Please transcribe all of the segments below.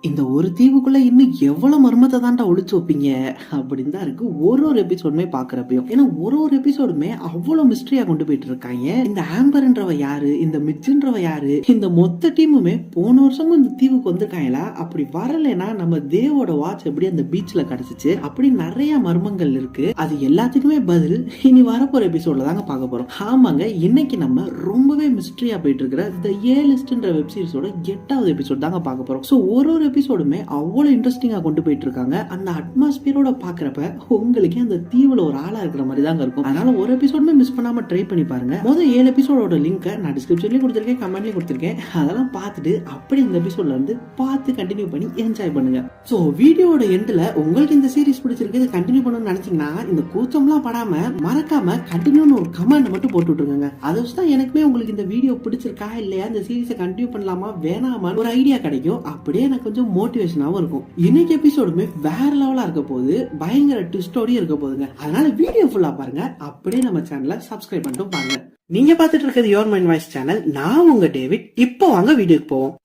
இந்த ஒரு தீவுக்குள்ள இன்னும் எவ்வளவு மர்மத்தை தான்டா ஒளிச்சு வைப்பீங்க அப்படின்னு தான் இருக்கு ஒரு எபிசோடுமே பாக்குறப்பையும். ஏன்னா ஒரு எபிசோடுமே அவ்வளவு மிஸ்டரியா கொண்டு போயிட்டு இருக்காங்க. இந்த ஆம்பர்ன்றவ யாரு, இந்த மிட்ஜ்ன்றவ யாரு, இந்த மொத்த டீமுமே போன வருஷமும் இந்த தீவுக்கு வந்திருக்காங்களா, அப்படி வரலைன்னா நம்ம தேவோட வாட்ச் எப்படி அந்த பீச்ல கிடைச்சிச்சு, அப்படி நிறைய மர்மங்கள் இருக்கு. அது எல்லாத்துக்குமே பதில் இனி வரப்போற எபிசோட்ல தாங்க பார்க்க போறோம். ஆமாங்க, இன்னைக்கு நம்ம ரொம்பவே மிஸ்டரியா போயிட்டு இருக்கிற இந்த ஏலிஸ்ட்ன்ற வெப் சீரிஸோட 8வது எபிசோட் தாங்க பார்க்க போறோம். சோ ஒரு எபிசோடுமே அவ்வளவு இன்ட்ரெஸ்டிங்கா கொண்டு போயிட்டு இருக்காங்க. அந்த அட்மாஸ்பியரோட பாக்குறப்ப உங்களுக்கு அந்த தீவுல ஒரு ஆளா இருக்கிற மாதிரி தாங்க இருக்கும். அதனால ஒரு எபிசோடுமே மிஸ் பண்ணாம ட்ரை பண்ணி பாருங்க. முதல் 7 எபிசோடோட லிங்க் நான் டிஸ்கிரிப்ஷன்லயும் கொடுத்திருக்கேன், கமெண்ட்லயும் கொடுத்திருக்கேன். அதெல்லாம் பார்த்துட்டு அப்படி இந்த எபிசோட்ல இருந்து பார்த்து கண்டினியூ பண்ணி என்ஜாய் பண்ணுங்க. சோ வீடியோட எண்ட்ல உங்களுக்கு இந்த சீரிஸ் பிடிச்சிருக்கு, இதை கண்டினியூ பண்ணணும்னு நினைச்சீங்கன்னா இந்த கூச்சம்லாம் படாம மறக்காம கண்டினியூன்னு ஒரு கமெண்ட் மட்டும் போட்டு விட்டுருங்க. அதை வச்சுதான் எனக்குமே உங்களுக்கு இந்த வீடியோ பிடிச்சிருக்கா இல்லையா, இந்த சீரிஸை கண்டினியூ பண்ணலாமா வேணாமா ஒரு ஐடியா கிடைக்கும். அப்படியே எனக்கு கொஞ்சம் மோட்டிவேஷனாவும் இருக்கும். இன்னைக்கு எபிசோடுமே வேற லெவலா இருக்க போகுது, பயங்கர ட்விஸ்டோடயும் இருக்க போகுதுங்க. அதனால வீடியோ ஃபுல்லா பாருங்க, அப்படியே நம்ம சேனலை சப்ஸ்கிரைப் பண்ணிட்டு பாருங்க. நீங்க பாத்துட்டு இருக்கிறது யுவர் மைண்ட் வாய்ஸ் சேனல். நான் உங்க டேவிட். இப்போ வாங்க வீடியோக்கு போவோம்.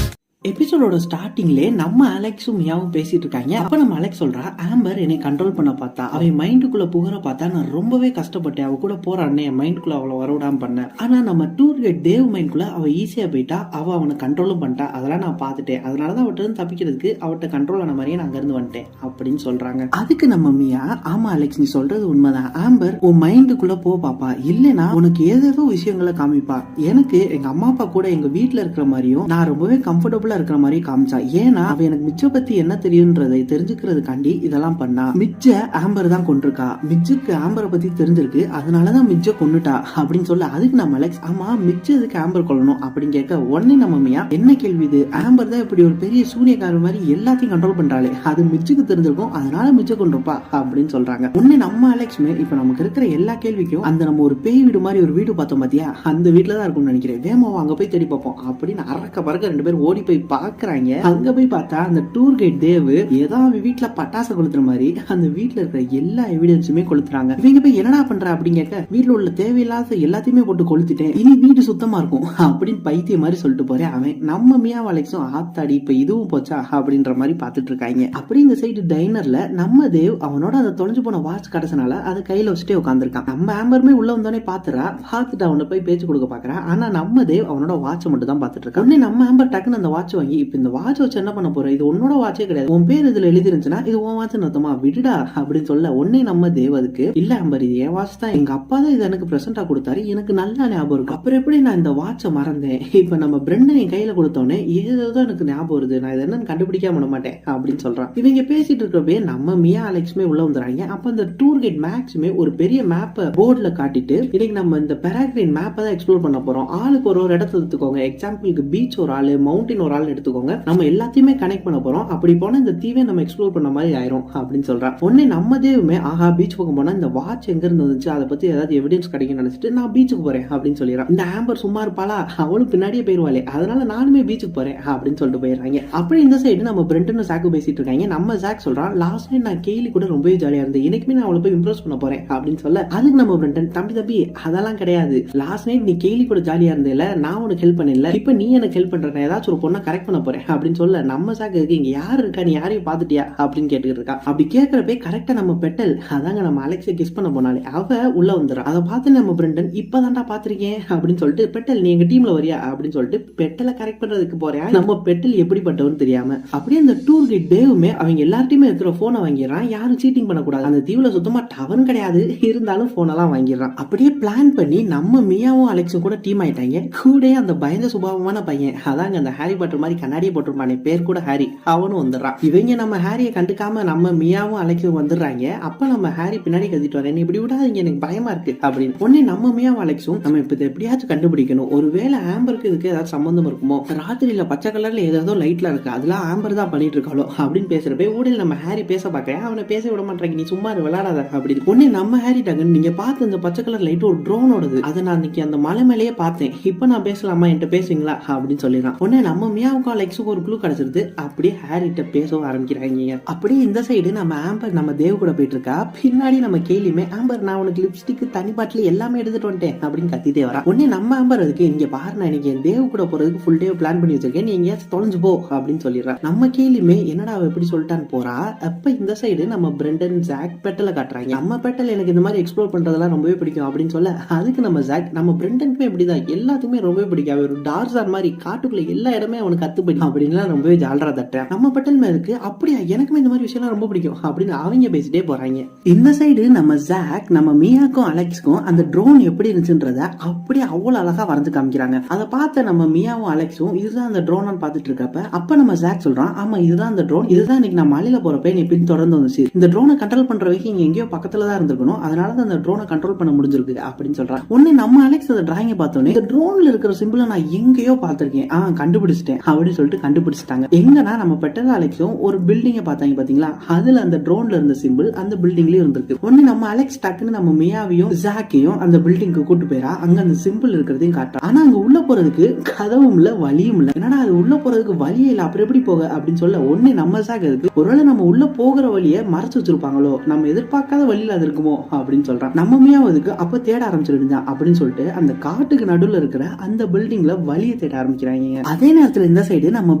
எபிசோடோட ஸ்டார்டிங்லே நம்ம அலெக்ஸும் மியாவும் பேசிட்டு இருக்காங்க. அப்ப நம்ம அலெக்ஸ் சொல்றா, ஆம்பர் என்னை கண்ட்ரோல் பண்ண பார்த்தா, அவன் மைண்டுக்குள்ள புகற பார்த்தா நான் ரொம்பவே கஷ்டப்பட்டேன். அவ கூட போற அண்ணன் என் மைண்டுக்குள்ள அவளை வரவிடாம பண்ணேன். ஆனா நம்ம டூர் கைட் தேவ் மைண்டுக்குள்ள அவ ஈஸியா போயிட்டா, அவ அவனை கண்ட்ரோலும் பண்ணிட்டா. அதெல்லாம் நான் பார்த்துட்டேன். அதனாலதான் அவட்ட இருந்து தப்பிக்கிறதுக்கு அவட்ட கண்ட்ரோல் ஆன மாதிரியே நான் அங்க இருந்து வந்துட்டேன் அப்படின்னு சொல்றாங்க. அதுக்கு நம்ம மியா, ஆமா அலெக்ஸ் நீ சொல்றது உண்மைதான். ஆம்பர் உன் மைண்டுக்குள்ள போ பாப்பா, இல்லைன்னா உனக்கு ஏதேதோ விஷயங்களை காமிப்பா. எனக்கு எங்க அம்மா அப்பா கூட எங்க வீட்டுல இருக்கிற மாதிரியும் நான் ரொம்பவே கம்ஃபர்டபுளா இருக்கிற மாதிரி காமிச்சா. ஏன்னா அவ எனக்கு மிச்ச பத்தி என்ன தெரியும்ன்றதை தெரிஞ்சுக்கிறதுக்காண்டி இதெல்லாம் பண்ணா. மிச்ச ஆம்பர் தான் கொண்டிருக்கா, மிச்சுக்கு ஆம்பரை பத்தி தெரிஞ்சிருக்கு, அதனாலதான் மிச்ச கொண்டுட்டா அப்படின்னு சொல்ல. அதுக்கு நம்ம அலெக்ஸ், ஆமா மிச்ச எதுக்கு ஆம்பர் கொள்ளணும் அப்படின்னு கேட்க, உடனே நம்ம மியா, என்ன கேள்வி இது, ஆம்பர் தான் இப்படி ஒரு பெரிய சூரியக்காரர் மாதிரி எல்லாத்தையும் கண்ட்ரோல் பண்றாளே, அது மிச்சுக்கு தெரிஞ்சிருக்கும், அதனால மிச்ச கொண்டிருப்பா அப்படின்னு சொல்றாங்க. உடனே நம்ம அலெக்ஸ்மே இப்ப நமக்கு இருக்கிற எல்லா கேள்விக்கும் அந்த நம்ம ஒரு பேய் வீடு மாதிரி ஒரு வீடு பார்த்தோம் பாத்தியா, அந்த வீட்டுலதான் இருக்கும்னு நினைக்கிறேன், வேமாவா அங்க போய் தேடி பார்ப்போம் அப்படின்னு அறக்க பறக்க 2 பேர் ஓடி போய் பாக்குறாங்க. அங்க போய் பார்த்தா அந்த டூர் கைட் தேவ் ஏதோ வீட்டுல பட்டாசு கொளுத்துற மாதிரி அந்த வீட்டுல இருக்கிற எல்லா எவிடன்ஸுமே கொளுத்துறாங்க. இவங்க போய் என்னடா பண்ற அப்படின்னு கேட்க, வீட்டுல உள்ள தேவையில்லாத எல்லாத்தையுமே போட்டு கொளுத்திட்டேன், இனி வீடு சுத்தமா இருக்கும் அப்படின்னு பைத்திய மாதிரி சொல்லிட்டு போறேன். அவன் நம்ம மியா அலெக்ஸும் ஆத்தாடி இப்ப இதுவும் போச்சா அப்படின்ற மாதிரி பாத்துட்டு இருக்காங்க. அப்படி இந்த சைடு டைனர்ல நம்ம தேவ் அவனோட அந்த தொலைஞ்சு போன வாட்ச் கிடைச்சனால அதை கையில வச்சுட்டே உட்காந்துருக்கான். நம்ம ஆம்பருமே உள்ள வந்தோடனே பாத்துறா, பார்த்துட்டு அவனை போய் பேச்சு கொடுக்க பாக்குறான். ஆனா நம்ம தேவ் அவனோட வாட்சை மட்டும் தான் பாத்துட்டு இருக்கான். உடனே நம்ம ஆம்பர் டக்குன்னு அந்த வாட்ச் வாங்கி, இப்ப இந்த வாட்ச் வச்சு என்ன பண்ண போற, இது உன்னோட வாட்சே கிடையாது, உன் பேர் இதுல எழுதி இருந்துச்சுன்னா இது உன் வாட்ச் அர்த்தமா, விடுடா அப்படின்னு சொல்ல. உடனே நம்ம தேவ் அதுக்கு, இல்ல ஆம்பர் இது என் வாட்ச் தான், எங்க அப்பா தான் இது எனக்கு பிரசன்டா கொடுத்தாரு, எனக்கு நல்லா ஞாபகம் இருக்கு, அப்புறம் எப்படி நான் இந்த வாட்சை மறந்தேன், இப்ப நம்ம பிரெண்டன் என் கையில கொடுத்தோன்னே ஏதோ எனக்கு ஞாபகம் வருது, நான் இது என்னன்னு கண்டுபிடிக்காம பண்ண மாட்டேன் அப்படின்னு சொல்றான். இவங்க பேசிட்டு இருக்கிறப்பே நம்ம மியா அலெக்ஸுமே உள்ள வந்துறாங்க. அப்ப அந்த டூர் கைட் மேக்ஸுமே ஒரு பெரிய மேப்பை போர்டுல காட்டிட்டு, இன்னைக்கு நம்ம இந்த பெராக்ரைன் மேப்பை தான் எக்ஸ்ப்ளோர் பண்ண போறோம், ஆளுக்கு ஒரு இடத்த எடுத்துக்கோங்க, எக்ஸாம்பிளுக்கு பீச் ஒரு ஆளு, மவுண்டன் ஒரு ஆள் எடுத்துக்கோங்க, நம்ம எல்லாத்தையுமே கனெக்ட் பண்ண போறோம், அப்படி போனா இந்த தீவை நம்ம எக்ஸ்ப்ளோர் பண்ண மாதிரி ஆயிரும் அப்படின்னு சொல்றான். உடனே நம்ம தேவுமே, ஆஹா பீச் பக்கம் போனா இந்த வாட்ச் எங்க இருந்து வந்துச்சு, அதை பத்தி ஏதாவது எவிடன்ஸ் கிடைக்கும் நினைச்சிட்டு நான் பீச்சுக்கு போறேன் அப்படின்னு சொல்லிடுறான். இந்த ஆம்பர் சும்மா இருப்பாளா, அவளும் பின்னாடியே போயிருவாளே, அதனால நானுமே பீச்சுக்கு போறேன் அப்படின்னு சொல்லிட்டு போயிடுறாங்க. அப்படி இந்த சைடு நம்ம பிரெண்டன் சாக்கு பேசிட்டு இருக்காங்க. நம்ம சாக் சொல்றான், லாஸ்ட் நைட் நான் கேலி கூட ரொம்பவே ஜாலியா இருந்தேன், இன்னைக்குமே நான் அவளை போய் இம்ப்ரெஸ் பண்ண போறேன் அப்படின்னு சொல்ல. அதுக்கு நம்ம பிரெண்டன், தம்பி அதெல்லாம் கிடையாது, லாஸ்ட் நைட் நீ கேலி கூட ஜாலியா இருந்தேல, நான் உனக்கு ஹெல்ப் பண்ணல, இப்ப நீ எனக்கு ஹெல்ப் பண்ற, ஏதாச்சும் ஒரு பொண்ணை கரெக்ட் பண்ண போறேன் அப்படின்னு சொல்ல. நம்ம சாக்கு இங்க யாரு இருக்கா, நீ யாரையும் பாத்துட்டியா அப்படின்னு கேட்டுக்கிட்டு இருக்கா. அப்படி கேட்கறப்ப கரெக்டா நம்ம பெட்டல், அதாங்க நம்ம அலெக்ஸை கிஸ் பண்ண போனாலே, அவ உள்ள வந்துடுறா. அதை பார்த்து நம்ம பிரெண்டன், இப்பதான்டா பாத்திருக்கேன் அப்படின்னு சொல்லிட்டு, பெட்டல் நீ எங்க டீம்ல வரியா அப்படின்னு சொல்லிட்டு பெட்டலை கரெக்ட் பண்றதுக்கு போறேன். நம்ம பெட்டல் எப்படிப்பட்டவன்னு தெரியாம. அப்படியே அந்த டூர் கைட் டேவுமே அவங்க எல்லார்ட்டையுமே இருக்கிற போனை வாங்கிடுறான். யாரும் சீட்டிங் பண்ணக்கூடாது, அந்த தீவுல சுத்தமா டவரும் கிடையாது, இருந்தாலும் போன் எல்லாம் வாங்கிடுறான். அப்படியே பிளான் பண்ணி நம்ம மியாவும் அலெக்ஸும் கூட டீம் ஆயிட்டாங்க. கூட அந்த பயந்த சுபாவமான பையன், அதாங்க அந்த ஹாரி பாட்டர் மாதிரி கண்ணாடியை போட்டிருப்பானே, பேர் கூட ஹாரி, அவனும் வந்துடுறான். இவங்க நம்ம ஹாரியை கண்டுக்காம நம்ம மியாவும் அலெக்ஸும் வந்துடுறாங்க. அப்ப நம்ம ஹாரி பின்னாடி கத்திட்டு வரேன், இப்படி விடாதீங்க எனக்கு பயமா இருக்கு அப்படின்னு. உடனே நம்ம மியாவும் அலெக்ஸும், நம்ம இப்ப எப்படியாச்சும் கண்டுபிடிக்கணும், ஒருவேளை ஆம்பருக்கு இதுக்கு ஏதாவது சம்பந்தம் இருக்குமோ, ராத்திரியில பச்சை கலர்ல ஏதோ லைட்ல இருக்கு, அதெல்லாம் ஆம்பர் தான் பண்ணிட்டு இருக்காளோ அப்படின்னு பேசுறப்ப ஊடல் நம்ம ஹாரி பேச பாக்க, அவனை பேச விட மாட்டாங்க, நீ சும்மா விளையாடாத அப்படின்னு. உடனே நம்ம ஹாரி டகன், நீங்க பார்த்து இந்த பச்சை கலர் லைட் ஒரு ட்ரோனோடது, அதை நான் இன்னைக்கு அந்த மலை மேலேயே பார்த்தேன், இப்ப நான் பேசலாமா, என்கிட்ட பேசுங்களா அப்படின்னு சொல்லிடுறான். உடனே நம்ம மியாவுக்கும் அலெக்ஸுக்கும் ஒரு க்ளூ கிடைச்சிருது. அப்படியே ஹாரிட்ட பேசவும் ஆரம்பிக்கிறாங்க. அப்படியே இந்த சைடு நம்ம ஆம்பர் நம்ம தேவ் கூட போயிட்டு இருக்கா. பின்னாடி நம்ம கேலியுமே ஆம்பர் நான் உனக்கு லிப்ஸ்டிக் தனி பாட்டில் எல்லாமே எடுத்துட்டு வந்துட்டேன் அப்படின்னு கத்திட்டே வரா. உடனே நம்ம ஆம்பர் அதுக்கு இங்க பாரு நான் இன்னைக்கு என் தேவ் கூட போறதுக்கு ஃபுல் டே பிளான் பண்ணி வச்சிருக்கேன், நீ எங்கேயாச்சும் தொலைஞ்சு போ அப்படின்னு சொல்லிடுறா. நம்ம கேலியுமே என்னடா அவ எப்படி சொல்லிட்டான்னு போறா. அப்ப இந்த சைடு நம்ம பிரெண்டன் ஜாக் பெட்டல காட்டுறாங்க. நம்ம பெட்டல் எனக்கு இந்த மாதிரி எக்ஸ்ப்ளோர் பண்றதெல்லாம் ரொம்பவே பிடிக்கும் அப்படின்னு சொல்ல அதுக்கு நம்ம ஜாக் நம்ம பிரெண்டனுக்குமே இப்படிதான் எல்லாத்துக்குமே ரொம்பவே பிடிக்கும், ஒரு டார்சார் மாதிரி காட்டுக்குள்ள எல்லா இடமே அவனுக்கு கத்துப்படி அப்படின்லாம் ரொம்பவே ஜாலரா தட்டுறேன். நம்ம பெட்டல் மேலுக்கு அப்படியா எனக்குமே இந்த மாதிரி விஷயம்லாம் ரொம்ப பிடிக்கும் அப்படின்னு அவங்க பேசிட்டே போறாங்க. இந்த சைடு நம்ம ஜாக் நம்ம மியாக்கும் அலெக்ஸ்க்கும் அந்த ட்ரோன் எப்படி இருந்துச்சுன்றத அப்படியே அவ்வளவு அழகா வரைஞ்சு காமிக்கிறாங்க. அதை பார்த்த நம்ம மியாவும் அலெக்ஸும் இதுதான் அந்த ட்ரோன் பாத்துட்டு இருக்கப்ப அப்ப நம்ம ஜாக் சொல்றான் ஆமா இதுதான் அந்த ட்ரோன், இதுதான் இன்னைக்கு நான் மலையில போறப்ப நீ பின் தொடர்ந்து வந்துச்சு, இந்த ட்ரோனை கண்ட்ரோல் பண்ற வரைக்கும் இங்க எங்கேயோ பக்கத்துல தான் இருந்திருக்கணும், அதனாலதான் அந்த ட்ரோனை கண்ட்ரோல் பண்ண முடிஞ்சிருக்கு அப்படின்னு சொல்றான். ஒன்னு நம்ம அலெக்ஸ் அந்த டிராயிங்க பார்த்தோன்னே இந்த ட்ரோன்ல இருக்கிற சிம்பிளை நான் எங்கேயோ பார்த்திருக்கேன், கண்டுபிடிச்சிட்டேன் அப்படின்னு சொல்லிட்டு கண்டுபிடிச்சிட்டாங்க. எங்கன்னா நம்ம பெட்டல் அலெக்ஸும் ஒரு பில்டிங்க பார்த்தாங்க பாத்தீங்களா, அதுல அந்த ட்ரோன்ல இருந்த சிம்பிள் அந்த பில்டிங்லயும் இருந்திருக்கு. ஒன்னு நம்ம அலெக்ஸ் டக்குன்னு நம்ம மியாவையும் ஜாக்கையும் அந்த பில்டிங்க்கு கூட்டு போயிரா. அங்க அந்த சிம்பிள் இருக்கிறதையும் காட்டுறா. ஆனா அங்க உள்ள போறதுக்கு கதவும் இல்ல வழியும் இல்ல. என்னடா அது உள்ள போறதுக்கு வழியே இல்ல, அப்புறம் எப்படி போக அப்படின்னு சொல்ல ஒன்னு நம்ம ஜாக் இருக்கு ஒருவேளை நம்ம உள்ள போகிற வழியை மறைச்சு வச்சிருப்பாங்களோ, நம்ம எதிர்பார்க்காத வழியில அது இருக்குமோ அப்படின்னு சொல்றான். நம்ம மியாவதுக்கு அப்ப தேட ஆரம்பிச்சிருந்தா அப்படின்னு சொல்லிட்டு அந்த காட்டுக்கு நடுவுல இருக்கிற அந்த பில்டிங்ல வழியை தேட ஆரம்பிக்கிறாங்க. அதே நேரத்துல இந்த சைடு நம்ம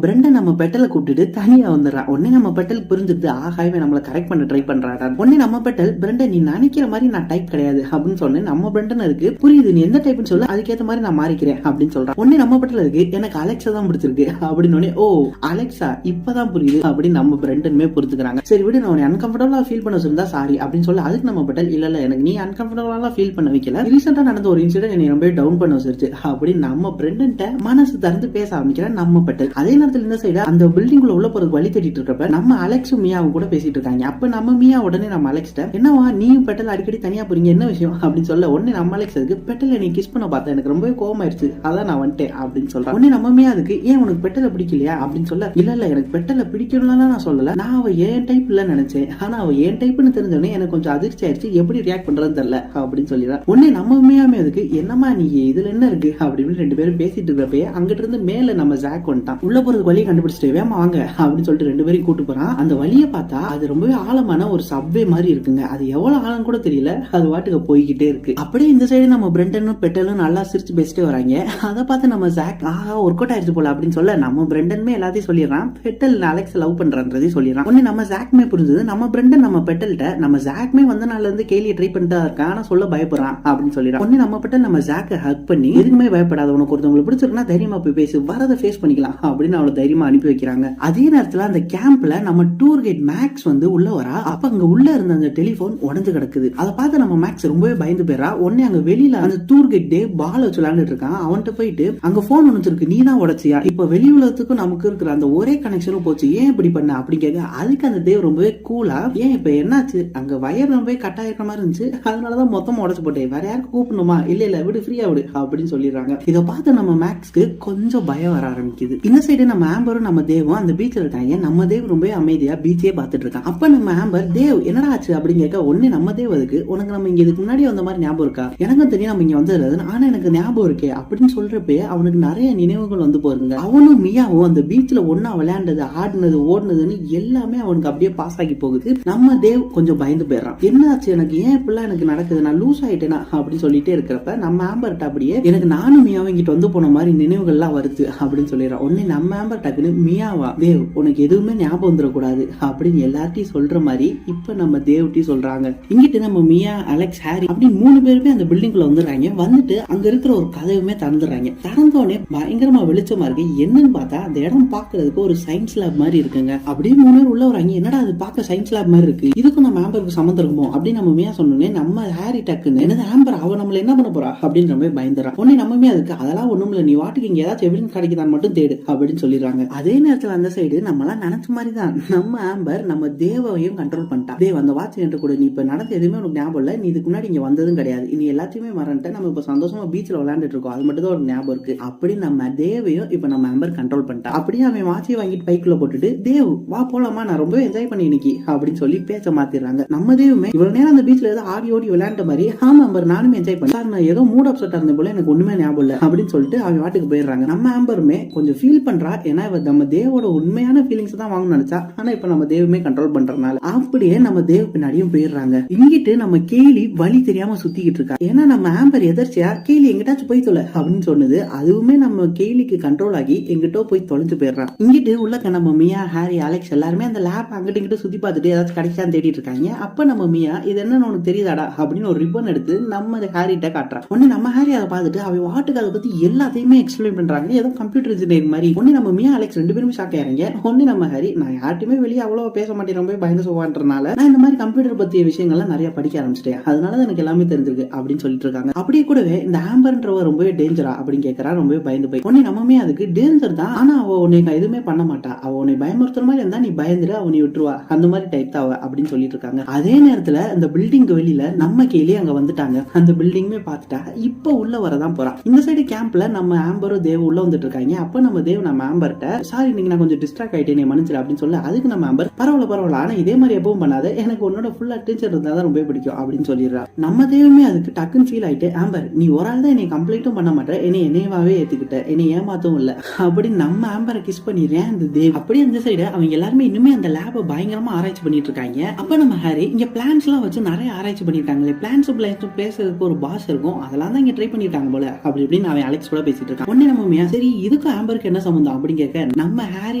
பிரெண்டன் நம்ம பெட்டலை கூப்பிட்டுட்டு தனியா வந்துடுறான். உடனே நம்ம பெட்டல் புரிஞ்சுட்டு ஆகாயவே நம்மள கரெக்ட் பண்ண ட்ரை பண்றாடா. உடனே நம்ம பெட்டல் பிரெண்டன் நீ நினைக்கிற மாதிரி நான் டைப் கிடையாது அப்படின்னு சொன்னேன். நம்ம பிரெண்டன் இருக்கு புரியுது நீ எந்த டைப்னு சொல்ல அதுக்கேற்ற மாதிரி நான் மாறிக்கிறேன் அப்படின்னு சொல்றான். உடனே நம்ம பெட்டல் இருக்கு எனக்கு அலெக்ஸா தான் பிடிச்சிருக்கு அப்படின்னு ஓ அலெக்ஸா இப்பதான் புரியுது அப்படின்னு நம்ம பிரெண்டனுமே புரிஞ்சுக்கிறாங்க. சரி விடு நான் உன்னை அன்கம்ஃபர்டபுளா ஃபீல் பண்ண வச்சிருந்தா சாரி அப்படின்னு சொல்ல அதுக்கு நம்ம பெட்டல் இல்ல எனக்கு நீ அன்கம்ஃபர்டபுளா ஃபீல் பண்ண வைக்கல, ரீசெண்டா நடந்த ஒரு இன்சிடென்ட் என்னை ரொம்ப டவுன் பண்ண வச்சிருச்சு அப்படின்னு நம்ம பிரெண்டன்ட்ட மனசு திறந்து பேச ஆரம்பிக்கிறேன் நம்ம பெட்டல். அதே நேரத்தில் இந்த சைடு அந்த பில்டிங்குள்ள உள்ள போறதுக்கு வழி தேடிட்டு இருக்கப்ப நம்ம அலெக்ஸும் மியாவும் கூட பேசிட்டு இருக்காங்க. அப்ப நம்ம மியா உடனே நம்ம அலெக்ஸ்ட என்னவா நீயும் பெட்டல் அடிக்கடி தனியா போறீங்க என்ன விஷயம் அப்படின்னு சொல்ல உடனே நம்ம அலெக்ஸ் அதுக்கு பெட்டல் நீ கிஸ் பண்ண பார்த்தா எனக்கு ரொம்பவே கோவமாயிருச்சு அதான் நான் வந்துட்டேன் அப்படின்னு சொல்றேன். உடனே நம்ம மியா அதுக்கு ஏன் உனக்கு பெட்டலை பிடிக்கலையா அப்படின்னு சொல்ல இல்ல எனக்கு பெட்டலை பிடிக்கணும்லாம் நான் சொல்லல, நான் அவ ஏன் டைப் இல்ல நினைச்சேன், ஆனா அவ ஏன் டைப்னு தெரிஞ்சோடனே எனக்கு கொஞ்சம் அதிர்ச்சி ஆயிடுச்சு, எப்படி ரியாக்ட் பண்றதுன்னு தெரியல அப்படின்னு சொல்லிடுறேன். உடனே நம்ம மியாமே அதுக்கு என்னமா நீ இதுல என்ன இருக்கு அப்படின்னு ரெண்டு பேரும் பேசிட்டு இருக்கப்பே அங்கிட்டு இருந்து மேல நம்ம ஜாக் வந்துட்டான். உள்ள போறதுக்கு வழியை கண்டுபிடிச்சிட்டு வேமா வாங்க அப்படின்னு சொல்லிட்டு ரெண்டு பேரும் கூட்டு போறான். அந்த வழியை பார்த்தா அது ரொம்பவே ஆழமான ஒரு சப்வே மாதிரி இருக்குங்க, அது எவ்வளவு ஆழம் கூட தெரியல, அது வாட்டுக்கு போய்கிட்டே இருக்கு. அப்படியே இந்த சைடு நம்ம பிரெண்டனும் பெட்டலும் நல்லா சிரிச்சு பேசிட்டே வராங்க. அதை பார்த்து நம்ம ஜாக் ஒர்க் அவுட் ஆயிடுச்சு போல அப்படின்னு சொல்ல நம்ம பிரெண்டனுமே எல்லாத்தையும் சொல்லிடுறான், பெட்டல் அலெக்ஸ் லவ் பண்றன்றதையும் சொல்லிடுறான். உடனே நம்ம ஜாக்மே புரிஞ்சது நம்ம பிரெண்டன் நம்ம பெட்டல்ட்ட நம்ம ஜாக்மே வந்த நாள்ல இருந்து கேலியை ட்ரை பண்ணிட்டா இருக்கான் ஆனா சொல்ல பயப்படுறான் அப்படின்னு சொல்லிடுறான். உடனே நம்ம பெட்டல் நம்ம ஜாக்கை ஹக் பண்ணி எதுக்குமே பயப்படாத, உனக்கு ஒருத்தவங்களுக்கு பிடிச்சிருக்குன்னா தைரியமா போய் பேசி வரதை ஃபேஸ் பண்ணிக்கலாம் அப்படின்னு அவளை தைரியமா அனுப்பி வைக்கிறாங்க. அதே நேரத்துல அந்த கேம்ப்ல நம்ம டூர் கைட் மேக்ஸ் வந்து உள்ள வரா. அப்ப அங்க உள்ள இருந்த அந்த டெலிபோன் உடஞ்சு கிடக்குது. அதை பார்த்து நம்ம மேக்ஸ் ரொம்பவே பயந்து போயிடறா. உடனே அங்க வெளியில அந்த டூர் கைட் டே பால் வச்சு விளையாண்டுட்டு இருக்கான். அவன்கிட்ட போயிட்டு அங்க போன் ஒன்று இருக்கு நீ தான் உடைச்சியா, இப்ப வெளி உலகத்துக்கும் நமக்கு இருக்கிற அந்த ஒரே கனெக்ஷனும் போச்சு ஏன் இப்படி பண்ண அப்படி கேட்க அதுக்கு அந்த தேவ் ரொம்பவே கூலா ஏன் இப்ப என்னாச்சு அங்க வயர் ரொம்பவே கட் ஆயிருக்க மாதிரி இருந்துச்சு அதனாலதான் மொத்தமா உடச்சு போட்டேன், வேற யாருக்கு கூப்பிடணுமா இல்ல விடு ஃப்ரீயா விடு அப்படின்னு சொல்லிடுறாங்க. இதை பார்த்து நம்ம மேக்ஸ்க்கு கொஞ்சம் பயம் வர ஆரம்பிக்குது. இந்த சைடு நம்ம ஆம்பரும் நம்ம தேவும் அந்த பீச்ல இருக்காங்க. நம்ம தேவ் ரொம்ப அமைதியா பீச்சே பார்த்துட்டு இருக்கான். அப்ப நம்ம ஆம்பர் தேவ் என்னடா ஆச்சு அப்படின்னு கேட்க ஒண்ணு நம்ம தேவ் அதுக்கு உனக்கு நம்ம இங்க இதுக்கு முன்னாடி வந்த மாதிரி ஞாபகம் இருக்கா, எனக்கும் தெரியும் நம்ம இங்க வந்தது ஆனா எனக்கு ஞாபகம் இருக்கே அப்படின்னு சொல்றப்பே அவனுக்கு நிறைய நினைவுகள் வந்து போயிருங்க. அவனும் மியாவும் அந்த பீச்ல ஒன்னா விளையாண்டது ஆடினது ஓடுனதுன்னு எல்லாமே அவனுக்கு அப்படியே பாஸ் ஆகி போகுது. நம்ம தேவ் கொஞ்சம் பயந்து போயிடறான், என்னாச்சு எனக்கு ஏன் இப்படிலாம் எனக்கு நடக்குது நான் லூஸ் ஆயிட்டேனா அப்படின்னு சொல்லிட்டே இருக்கிறப்ப நம்ம ஆம்பர்ட்ட அப்படியே எனக்கு நானும் மியாவும் இங்கிட்டு வந்து போன மாதிரி நினைவுகள்லாம் வருது அப்படின்னு சொல்லிடுறான். உடனே நம்ம ஆம்பர் டக்குன்னு மியாவா தேவ் உனக்கு எதுவுமே ஞாபகம் வந்துடக்கூடாது அப்படின்னு எல்லார்ட்டையும் சொல்ற மாதிரி இப்ப நம்ம தேவ்ட்டி சொல்றாங்க. இங்கிட்டு நம்ம மியா அலெக்ஸ் ஹாரி அப்படின்னு 3 பேருமே அந்த பில்டிங்குள்ள வந்துடுறாங்க. வந்துட்டு அங்க இருக்கிற ஒரு கதவுமே திறந்துடுறாங்க. திறந்தோடனே பயங்கரமா வெளிச்சமா இருக்கு. என்னன்னு பார்த்தா அந்த இடம் பாக்குறதுக்கு ஒரு சயின்ஸ் லேப் மாதிரி இருக்குங்க. அப்படியே 3 பேர் உள்ள வராங்க. என்னடா அது பார்க்க சயின்ஸ் லேப் மாதிரி இருக்கு, இதுக்கும் நம்ம ஆம்பருக்கு சம்மந்தம் இருக்குமோ அப்படின்னு நம்ம மியா சொன்னோன்னே நம்ம ஹாரி டக்குன்னு என்னது ஆம்பர் அவ நம்மள என்ன பண்ண போறா அப்படின்னு ரொம்ப பயந்துறான். உடனே நம்மமே அதுக்கு அதெல்லாம் ஒண்ணும் இல்ல நீ வாட்டுக்கு இங்க ஏதாச்சும் எவிடன்ஸ் கிடைக்குதான் மட்டும் தேடு அப்படின்னு சொல்லிடுறாங்க. அதே நேரத்துல அந்த சைடு நம்மளாம் நினைச்ச மாதிரி தான் நம்ம ஆம்பர் நம்ம தேவையும் கண்ட்ரோல் பண்ணிட்டா. தேவ் அந்த வாட்ச் என்கிட்ட கூட நீ இப்ப நடந்த எதுவுமே உனக்கு ஞாபகம் இல்ல, நீ இதுக்கு முன்னாடி இங்க வந்ததும் கிடையாது, இனி எல்லாத்தையுமே மறந்துட்ட, நம்ம இப்ப சந்தோஷமா பீச்ல விளையாண்டுட்டு இருக்கோம் அது மட்டும் தான் ஒரு ஞாபகம் இருக்கு அப்படி நம்ம தேவையும் இப்ப நம்ம ஆம்பர் கண்ட்ரோல் பண்ணிட்டா. அப்படியே அவன் வாட்சியை வாங்கிட்டு பைக்குள்ள போட்டுட்டு தேவ் வா போலாமா நான் ரொம்ப என்ஜாய் பண்ணி இன்னைக்கு அப்படின்னு சொல்லி பேச்ச மாத்திடுறாங்க. நம்ம தேவுமே இவ்வளவு நேரம் அந்த பீச்ல ஏதோ ஆடி ஓடி விளையாண்ட மாதிரி ஆமா ஆம்பர் நானுமே என்ஜாய் பண்ணேன் சார், நான் ஏதோ மூட் அப்செட்டா இருந்த போல எனக்கு ஒண்ணுமே ஞாபகம் இல்ல அப்படின்னு சொல்லிட்டு அவன் வாட்டுக்கு போயிடுறாங்க. நம்ம ஆம்பருமே கொஞ்சம் ஃபீல் பண்றா. ஏன்னா இவ நம்ம தேவோட உண்மையான ஃபீலிங்ஸ் தான் வாங்கணும்னு நினைச்சா, ஆனா இப்ப நம்ம தேவமே கண்ட்ரோல் பண்றதுனால அப்படியே நம்ம தேவ் பின்னாடியும் போயிடுறாங்க. இங்கிட்டு நம்ம கேலி வழி தெரியாம சுத்திக்கிட்டு இருக்கா. ஏன்னா நம்ம ஆம்பர் எதர்ச்சியா கேலி எங்கிட்டாச்சும் போய் தொலை அப்படின்னு சொன்னது, அதுவுமே நம்ம கேலிக்கு கண்ட்ரோல் ஆகி எங்கிட்டோ போய் தொலைஞ்சு போயிடுறான். இங்கிட்டு உள்ளக்க நம்ம மியா, ஹாரி, அலெக்ஸ் எல்லாருமே அந்த லேப் அங்கிட்டு இங்கிட்டு சுத்தி பார்த்துட்டு ஏதாச்சும் கிடைச்சான்னு தேடிட்டு இருக்காங்க. அப்ப நம்ம மியா இது என்னன்னு உனக்கு தெரியுதாடா அப்படின்னு ஒரு ரிப்பன் எடுத்து நம்ம ஹாரிட்ட காட்டுறான். உடனே நம்ம ஹாரி அதை பார்த்துட்டு அவ வாட்டுக்கு அதை பத்தி எல்லாத்தையுமே எக்ஸ்பிளைன் பண்றாங்க. ஏதோ கம்ப்யூட்டர் இன்ஜினியர் மாதிரி. ஒன்னு நம்ம மியா, அலெக்ஸ் ரெண்டு பேருமே ஷாக் ஆயிறாங்க. ஒன்னு நம்ம ஹாரி, நான் யார்ட்டுமே வெளியே அவ்வளவு பேச மாட்டேன், ரொம்ப பயந்து சொல்வான்றனால நான் இந்த மாதிரி கம்ப்யூட்டர் பத்திய விஷயங்கள்லாம் நிறைய படிக்க ஆரம்பிச்சிட்டேன், அதனால எனக்கு எல்லாமே தெரிஞ்சிருக்கு அப்படின்னு சொல்லிட்டு இருக்காங்க. அப்படியே கூடவே இந்த ஆம்பர்ன்றவ ரொம்பவே டேஞ்சரா அப்படின்னு கேட்கறா, ரொம்பவே பயந்து போய். உடனே நம்மமே அதுக்கு டேஞ்சர் தான், ஆனா அவ உன்னை எதுவுமே பண்ண மாட்டா, அவ உன்னை பயமுறுத்துற மாதிரி இருந்தா நீ பயந்துரு, அவனை விட்டுருவா, அந்த மாதிரி டைப் தான் அவ அப்படின்னு சொல்லிட்டு இருக்காங்க. அதே நேரத்துல இந்த பில்டிங்க்கு வெளியில நம்ம கேலி அங்க வந்துட்டாங்க. அந்த பில்டிங்குமே பார்த்துட்டா இப்ப உள்ள வரதான் போறான். இந்த சைடு கேம்ப்ல நம்ம ஆம்பரும் தேவ் உள்ள வந்துட்டு இருக்காங்க. அப்ப நம்ம தேவ் நம்ம ஆம்பர்ட்ட, சாரி நீங்க நான் கொஞ்சம் டிஸ்ட்ராக்ட் ஆயிட்டேன் மன்னிச்சிரு அப்படின்னு சொல்ல, அதுக்கு நம்ம ஆம்பர், பரவாயில்ல ஆனா இதே மாதிரி எப்பவும் பண்ணாத, எனக்கு உன்னோட ஃபுல் அட்டென்ஷன் இருந்தா தான் ரொம்ப பிடிக்கும் அப்படின்னு சொல்லிடுறா. நம்ம தேவமே அதுக்கு டக்குன்னு ஃபீல் ஆயிட்டு, ஆம்பர் நீ ஒரு ஆள் தான் என்னை கம்ப்ளீட்டும் பண்ண மாட்டேன், என்னையவாவே ஏத்துக்கிட்ட, என்னை ஏமாத்தவும் இல்ல அப்படின்னு நம்ம ஆம்பரை கிஸ் பண்ணிடுறேன். அந்த தேவ் அப்படியே அந்த சைடு அவங்க எல்லாருமே இன்னுமே அந்த லேபை பயங்கரமா ஆராய்ச்சி பண்ணிட்டு இருக்காங்க. அப்ப நம்ம ஹாரி, இங்க பிளான்ஸ் எல்லாம் வச்சு நிறைய ஆராய்ச்சி பண்ணிருக்காங்களே, பிளான்ஸ் பேசுறதுக்கு ஒரு பாஸ் இருக்கும், அதெல்லாம் தான் இங்க ட்ரை பண்ணிருக்காங்க போல அப்படி இப்படின்னு அவன் அலெக்ஸ் கூட பேசிட்டு இருக்கான். உடனே நம்ம மியா, சரி இதுக்கு ஆம்பருக்கு என்ன சம்பந்தம் அப்படின்னு கேட்க, நம்ம ஹாரி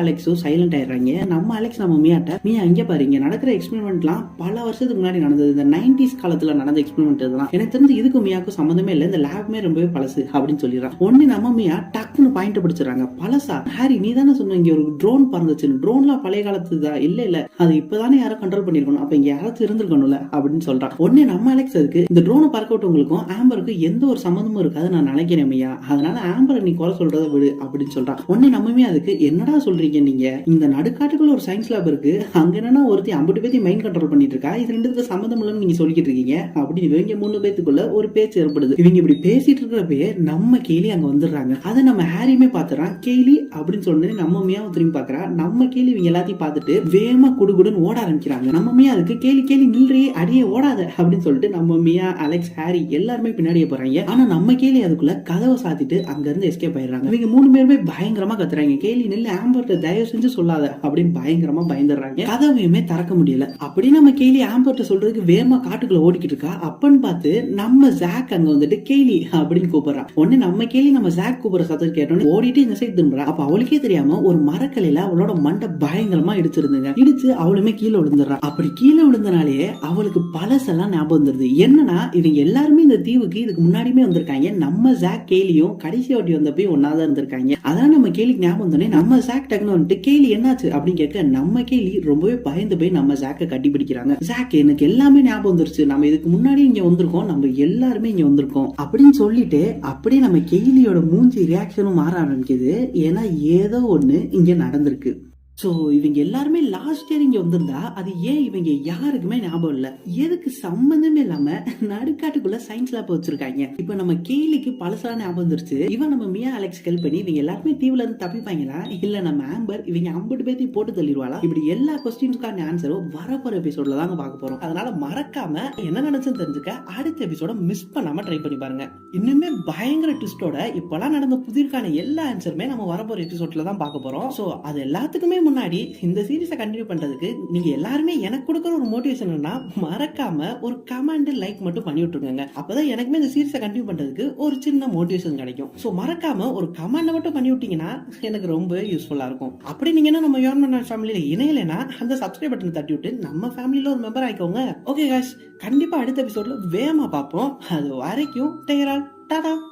அலெக்ஸும் சைலண்ட் ஆயிடுறாங்க. நம்ம அலெக்ஸ் நம்ம மியாட்ட, மியா இங்க பாரு, இங்க நடக்கிற எக்ஸ்பெரிமெண்ட்லாம் பல வருஷத்துக்கு முன்னாடி நடந்தது, இந்த 90s காலத்துல நடந்த எக்ஸ்பெரிமெண்ட் இதெல்லாம், எனக்கு தெரிஞ்சு இதுக்கு மியாவுக்கு சம்பந்தமே இல்லை, இந்த லேப்மே ரொம்பவே பழசு அப்படின்னு சொல்லிடுறான். ஒன்னு நம்ம மியா டக்குன்னு பாயிண்ட் பிடிச்சிடறாங்க, பழசா ஹாரி நீ தானே சொன்ன இங்க ஒரு ட்ரோன் பறந்துச்சு, ட்ரோன்லாம் பழைய காலத்து தான், இல்ல அது இப்பதானே யாரும் கண்ட்ரோல் பண்ணிருக்கணும், அப்ப இங்க யாராச்சும் இருந்திருக்கணும்ல அப்படின்னு சொல்றான். உடனே நம்ம அலெக்ஸ் அதுக்கு, இந்த ட்ரோனை பறக்க விட்டவங்களுக்கும் ஆம்பருக்கு எந்த ஒரு சம்பந்தமும் இருக்காது நான் நினைக்கிறேன் மியா, அதனால ஆம்பரை நீ குறை சொல்றத விடு அப்படின்னு சொல்றான். உடனே நம்மமே அதுக்கு, என்னடா சொல்றீங்க நீங்க, இந்த நடுக்காட்டுக்குள்ள ஒரு சயின்ஸ் லேப் இருக்கு, அங்க என்னன்னா ஒருத்தி 50 பேத்தி மைண்ட் கண்ட்ரோல் பண்ணிட்டு இருக்கா, இது ரெண்டுத்துக்கு சம்மந்தம் இல்லைன்னு நீங்க சொல்லிட்டு இருக்கீங்க அப்படின்னு இவங்க 3 பேத்துக்குள்ள ஒரு பேச்சு ஏற்படுது. இவங்க இப்படி பேசிட்டு இருக்கிறப்பயே நம்ம கேலி அங்க வந்துடுறாங்க. அதை நம்ம ஹாரியுமே பாத்துறான். கேலி அப்படின்னு சொன்னது நம்ம மியாவும் திரும்பி பாக்குறா. நம்ம கேலி இவங்க எல்லாத்தையும் பார்த்துட்டு வேகமா குடுகுடுன்னு ஓட ஆரம்பிக்கிறாங்க. நம்ம மியா அதுக்கு, கேலி கேலி நில்றி, அடியே ஓடாத அப்படின்னு சொல்லிட்டு நம்ம மியா, அலெக்ஸ், ஹாரி எல்லாருமே பின்னாடியே போறாங்க. ஆனா நம்ம கேலி அதுக்குள்ள கதவை சாத்திட்டு அங்க இருந்து எஸ்கேப் ஆயிடுறாங்க. இவங்க 3 பேருமே பயங்கரமா கத்துறாங்க, கேலி நில்லு, ஆம்பர்ட்ட தயவு செஞ்சு சொல்லாத அப்படின்னு பயங்கரமா பயந்துடுறாங்க. கதவையுமே திறக்க முடியல. அப்படி நம்ம கேலி ஆம்பர்ட்ட சொல்றதுக்கு வேகமா காட்டுக்குள்ள ஓடிக்கிட்டு இருக்கா. அப்பன்னு பார்த்து நம்ம ஜாக் அங்க வந்துட்டு கேலி அப்படின்னு கூப்பிடுறான். உடனே நம்ம கேலி நம்ம ஜாக் கூப்பிடுற சத்தம் கேட்டோன்னு ஓடிட்டு இந்த சைடு திரும்புறா. அப்ப அவளுக்கே தெரியாம ஒரு மரக்கலையில அவளோட மண்டை பயங்கரமா இடிச்சிருந்துங்க. இடிச்சு அவளுமே கீழே விழுந்துடுறா. அப்படி கீழே விழுந்தனாலே அவளுக்கு பழசெல்லாம் ஞாபகம் வந்துருது. என்னன்னா இவங்க எல்லாருமே இந்த தீவுக்கு இதுக்கு முன்னாடியுமே வந்திருக்காங்க. நம்ம ஜாக் கேலியும் கடைசி வாட்டி வந்தப்பயும் ஒன்னாதான் இருந்திருக்காங்க. அதான் நம்ம கேலிக்கு ஞாபகம் வந்தோடனே நம்ம ஜாக் டக்குனு வந்துட்டு, கேலி என்னாச்சு அப்படின்னு கேட்க நம்ம கேலி ரொம்பவே பயந்து போய் நம்ம ஜாக்கை கட்டி பிடிக்கிறாங்க. ஜாக் எனக்கு எல்லாமே ஞாபகம் வந்துருச்சு, நம்ம இதுக்கு முன்னாடி இங்க வந்திருக்கோம், நம்ம எல்லாருமே இங்க வந்திருக்கோம் அப்படின்னு சொல்லிட்டு அப்படியே நம்ம கேலியோட மூஞ்சி ரியாக்ஷனும் மாற ஆரம்பிக்குது. ஏன்னா ஏதோ ஒண்ணு இங்க நடந்திருக்கு. சோ இவங்க எல்லாருமே லாஸ்ட் இயர் இங்க வந்திருந்தா அது ஏன் இவங்க யாருக்குமே ஞாபகம் இல்ல, எதுக்கு சம்பந்தமே இல்லாம நடுக்காட்டுக்குள்ள சயின்ஸ் லேப் வச்சிருக்காங்க. இப்ப நம்ம கேலிக்கு பழசா ஞாபகம் வந்துருச்சு. இவன் நம்ம மியா, அலெக்ஸ் ஹெல்ப் பண்ணி இவங்க எல்லாருமே தீவுல இருந்து தப்பிப்பாங்களா, இல்ல நம்ம ஆம்பர் இவங்க 50 பேத்தையும் போட்டு தள்ளிடுவாளா, இப்படி எல்லா கொஸ்டின்ஸ்க்கான ஆன்சரும் வரப்போற எபிசோட்ல தாங்க பார்க்க போறோம். அதனால மறக்காம என்ன நினைச்சுன்னு தெரிஞ்சுக்க அடுத்த எபிசோட மிஸ் பண்ணாம ட்ரை பண்ணி பாருங்க. இன்னுமே பயங்கர ட்விஸ்டோட இப்பெல்லாம் நடந்த புதிர்க்கான எல்லா ஆன்சருமே நம்ம வரப்போற எபிசோட்ல தான் பார்க்க போறோம். சோ அது எல்லாத்துக்குமே முன்னாடி இந்த சீரிஸை கண்டினியூ பண்றதுக்கு நீங்க எல்லாருமே எனக்கு கொடுக்குற ஒரு மோட்டிவேஷன்னா மறக்காம ஒரு கமெண்ட், லைக் மட்டும் பண்ணி விட்டுருங்க. அப்பதான் எனக்குமே இந்த சீரிஸை கண்டினியூ பண்றதுக்கு ஒரு சின்ன மோட்டிவேஷன் கிடைக்கும். சோ மறக்காம ஒரு கமெண்ட் மட்டும் பண்ணி விட்டீங்கன்னா எனக்கு ரொம்ப யூஸ்ஃபுல்லா இருக்கும். அப்படி நீங்க என்ன நம்ம யோர்மன் ஃபேமிலியில இணையலைன்னா அந்த சப்ஸ்கிரைப் பட்டன் தட்டி விட்டு நம்ம ஃபேமிலியில ஒரு மெம்பர் ஆயிக்கோங்க. ஓகே गाइस, கண்டிப்பா அடுத்த எபிசோட்ல வேகமா பார்ப்போம். அது வரைக்கும் டேக் கேர், டாடா.